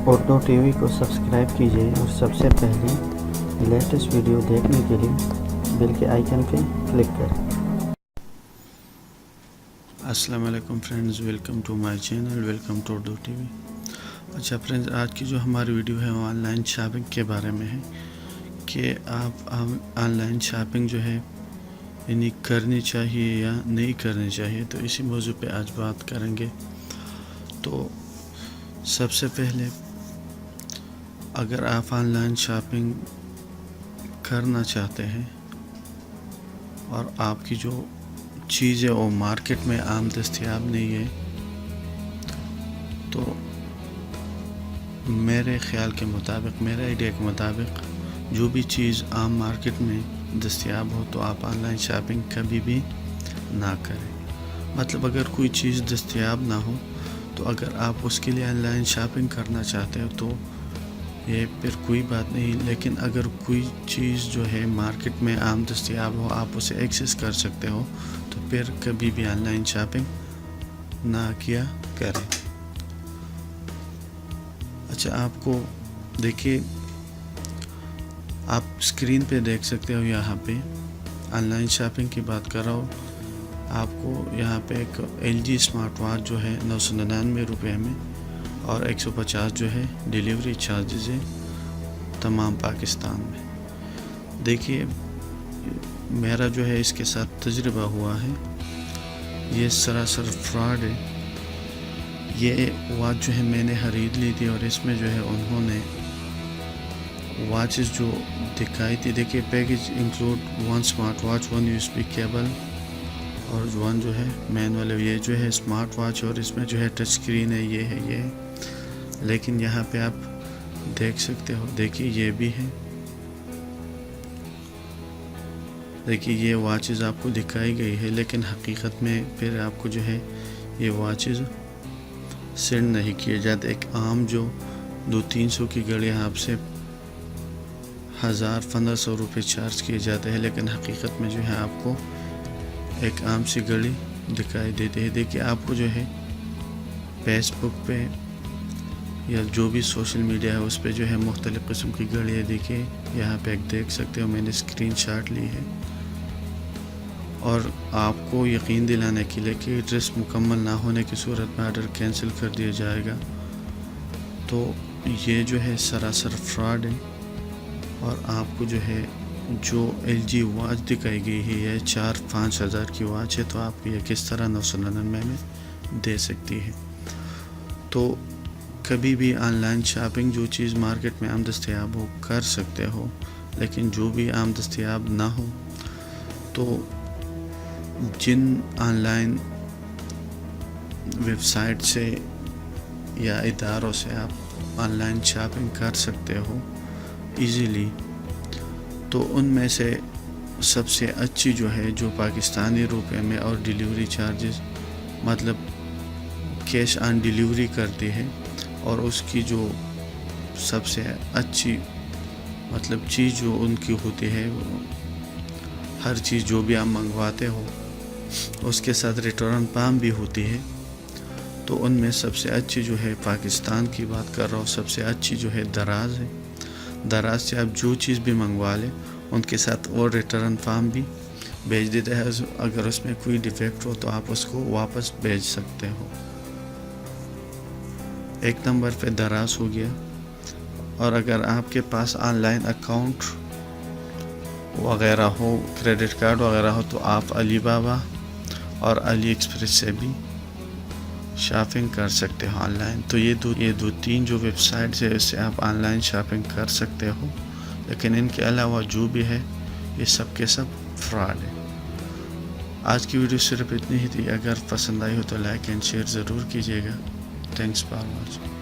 Urdu T V کو subscribe کیجیے اور سب سے پہلے لیٹسٹ ویڈیو دیکھنے کے لیے بیل کے آئیکن پہ کلک کریں۔ السلام علیکم friends, welcome to my channel, welcome to Urdu TV. اچھا فرینڈز، آج کی جو ہماری ویڈیو ہے وہ آن لائن شاپنگ کے بارے میں ہے کہ آپ آن لائن شاپنگ جو ہے یعنی کرنی چاہیے یا نہیں کرنی چاہیے، تو اسی موضوع پہ آج بات کریں گے۔ تو سب سے پہلے اگر آپ آن لائن شاپنگ کرنا چاہتے ہیں اور آپ کی جو چیز ہے وہ مارکیٹ میں عام دستیاب نہیں ہے، تو میرے خیال کے مطابق، میرے آئیڈیا کے مطابق جو بھی چیز عام مارکیٹ میں دستیاب ہو تو آپ آن لائن شاپنگ کبھی بھی نہ کریں۔ مطلب اگر کوئی چیز دستیاب نہ ہو تو اگر آپ اس کے لیے آن لائن شاپنگ کرنا چاہتے ہو تو یہ پھر کوئی بات نہیں، لیکن اگر کوئی چیز جو ہے مارکیٹ میں عام دستیاب ہو، آپ اسے ایکسیس کر سکتے ہو، تو پھر کبھی بھی آن لائن شاپنگ نہ کیا کریں۔ اچھا، آپ کو دیکھیے، آپ اسکرین پہ دیکھ سکتے ہو، یہاں پہ آن لائن شاپنگ کی بات کر رہا ہوں۔ آپ کو یہاں پہ ایک LG اسمارٹ واچ جو ہے 999 روپے میں، اور 150 جو ہے ڈیلیوری چارجز ہے تمام پاکستان میں۔ دیکھیے، میرا جو ہے اس کے ساتھ تجربہ ہوا ہے، یہ سراسر فراڈ ہے۔ یہ واچ جو ہے میں نے خرید لی تھی، اور اس میں جو ہے انہوں نے واچز جو دکھائی تھی، دیکھیے package include 1 smart watch, 1 USB cable اور 1 جو ہے مینول ہے۔ یہ جو ہے اسمارٹ واچ اور اس میں جو ہے ٹچ اسکرین ہے، یہ ہے۔ لیکن یہاں پہ آپ دیکھ سکتے ہو، دیکھیے یہ بھی ہے، دیکھیے یہ واچز آپ کو دکھائی گئی ہے، لیکن حقیقت میں پھر آپ کو جو ہے یہ واچز سینڈ نہیں کیے جاتے۔ ایک عام جو 200-300 کی گھڑی آپ سے 1000-1500 روپے چارج کیے جاتے ہیں، لیکن حقیقت میں جو ہے آپ کو ایک عام سی گھڑی دکھائی دیتی ہے۔ دیکھیے آپ کو جو ہے فیس بک پہ یا جو بھی سوشل میڈیا ہے اس پہ جو ہے مختلف قسم کی گھڑیاں، دیکھیے یہاں پہ ایک دیکھ سکتے ہو، میں نے اسکرین شاٹ لی ہے۔ اور آپ کو یقین دلانے کے لیے کہ ایڈریس مکمل نہ ہونے کی صورت میں آرڈر کینسل کر دیا جائے گا، تو یہ جو ہے سراسر فراڈ ہے۔ اور آپ کو جو ہے جو LG واچ دکھائی گئی ہے، یہ 4-5 ہزار کی واچ ہے، تو آپ کو یہ کس طرح 999 میں دے سکتی ہے؟ تو کبھی بھی آن لائن شاپنگ جو چیز مارکیٹ میں عام دستیاب ہو کر سکتے ہو، لیکن جو بھی عام دستیاب نہ ہو تو جن آن لائن ویب سائٹ سے یا اداروں سے آپ آن لائن شاپنگ کر سکتے ہو ایزیلی، تو ان میں سے سب سے اچھی جو ہے جو پاکستانی روپے میں اور ڈیلیوری چارجز مطلب کیش آن ڈیلیوری کرتی ہے، اور اس کی جو سب سے اچھی مطلب چیز جو ان کی ہوتی ہے، ہر چیز جو بھی آپ منگواتے ہو اس کے ساتھ ریٹرن پام بھی ہوتی ہے، تو ان میں سب سے اچھی جو ہے پاکستان کی بات کر رہا ہوں، سب سے اچھی جو ہے دراز ہے۔ دراز سے آپ جو چیز بھی منگوا لیں ان کے ساتھ اور ریٹرن فارم بھی بھیج دیتا ہے، اگر اس میں کوئی ڈیفیکٹ ہو تو آپ اس کو واپس بھیج سکتے ہو۔ ایک نمبر پہ دراز ہو گیا۔ اور اگر آپ کے پاس آن لائن اکاؤنٹ وغیرہ ہو، کریڈٹ کارڈ وغیرہ ہو، تو آپ علی بابا اور علی ایکسپریس سے بھی شاپنگ کر سکتے ہو آن لائن۔ تو یہ دو تین جو ویب سائٹس ہے، اس سے آپ آن لائن شاپنگ کر سکتے ہو، لیکن ان کے علاوہ جو بھی ہے یہ سب کے سب فراڈ ہے۔ آج کی ویڈیو صرف اتنی ہی تھی، اگر پسند آئی ہو تو لائک اینڈ شیئر ضرور کیجیے گا۔ Thanks for watching.